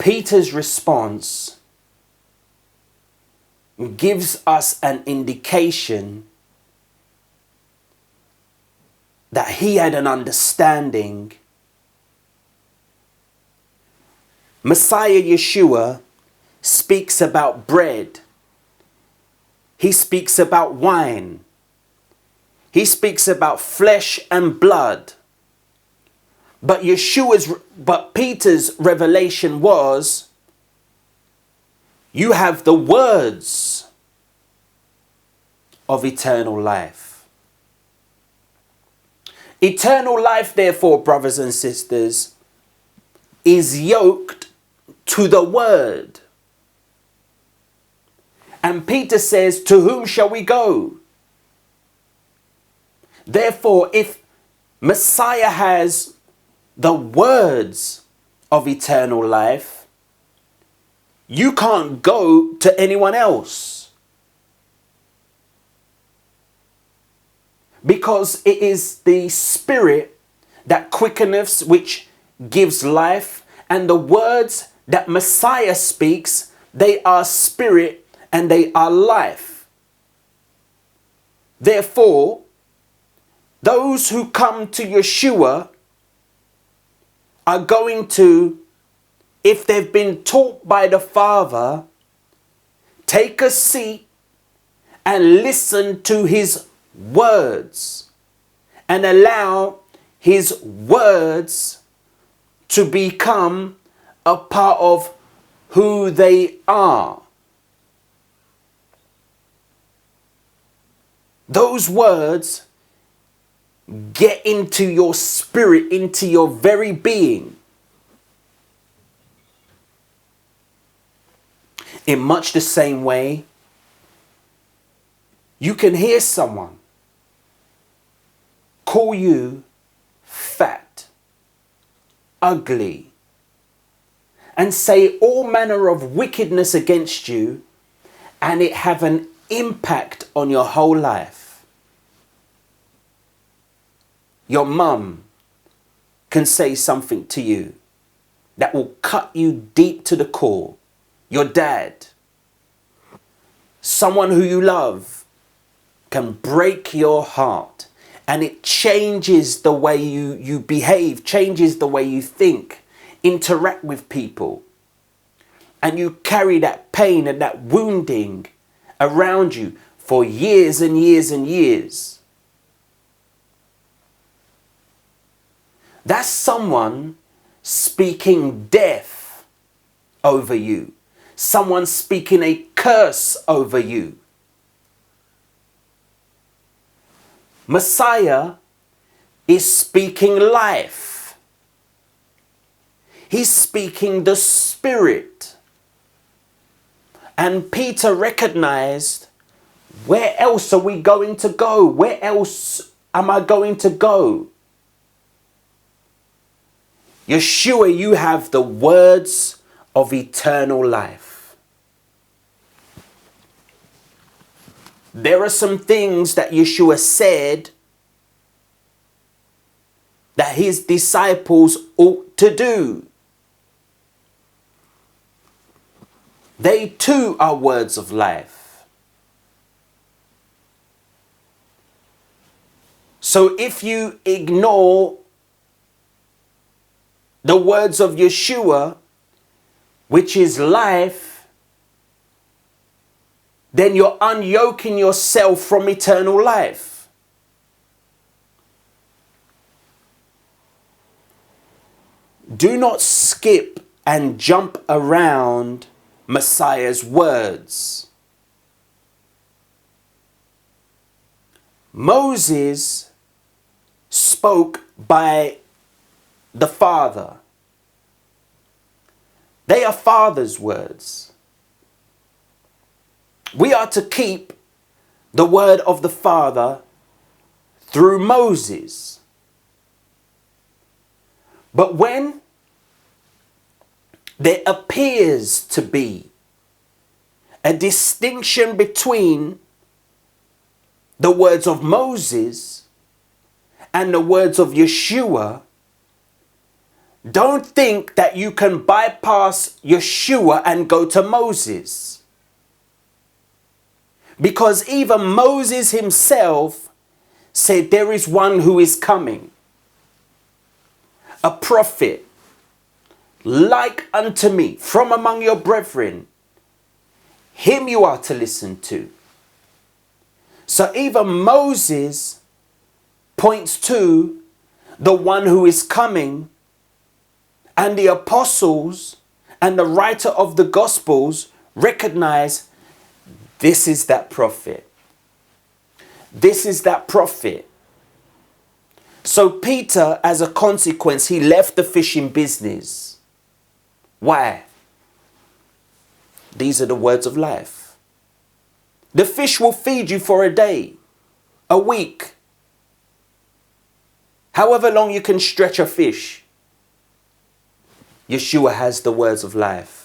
Peter's response gives us an indication that he had an understanding. Messiah Yeshua speaks about bread. He speaks about wine. He speaks about flesh and blood. But Peter's revelation was, you have the words of eternal life. Eternal life, therefore, brothers and sisters, is yoked to the word. And Peter says, to whom shall we go? Therefore, if Messiah has the words of eternal life, you can't go to anyone else. Because it is the Spirit that quickeneth, which gives life, and the words that Messiah speaks, they are spirit and they are life. Therefore, those who come to Yeshua are going to, if they've been taught by the Father, take a seat and listen to his words and allow his words to become a part of who they are. Those words get into your spirit, into your very being. In much the same way, you can hear someone call you fat, ugly, and say all manner of wickedness against you, and it have an impact on your whole life. Your mum can say something to you that will cut you deep to the core. Your dad, someone who you love, can break your heart, and it changes the way you behave, changes the way you think, interact with people. And you carry that pain and that wounding around you for years and years and years. That's someone speaking death over you. Someone speaking a curse over you. Messiah is speaking life. He's speaking the Spirit. And Peter recognized, where else are we going to go? Where else am I going to go? Yeshua, you have the words of eternal life. There are some things that Yeshua said that his disciples ought to do. They too are words of life. So if you ignore the words of Yeshua, which is life, then you're unyoking yourself from eternal life. Do not skip and jump around Messiah's words. Moses spoke by the Father. They are Father's words. We are to keep the word of the Father through Moses. But when there appears to be a distinction between the words of Moses and the words of Yeshua, Don't think that you can bypass Yeshua and go to Moses. Because even Moses himself said, there is one who is coming, a prophet, like unto me, from among your brethren. Him you are to listen to. So even Moses points to the one who is coming, and the apostles and the writer of the Gospels recognize this is that prophet. This is that prophet. So Peter, as a consequence, he left the fishing business. Why? These are the words of life. The fish will feed you for a day, a week, however long you can stretch a fish. Yeshua has the words of life.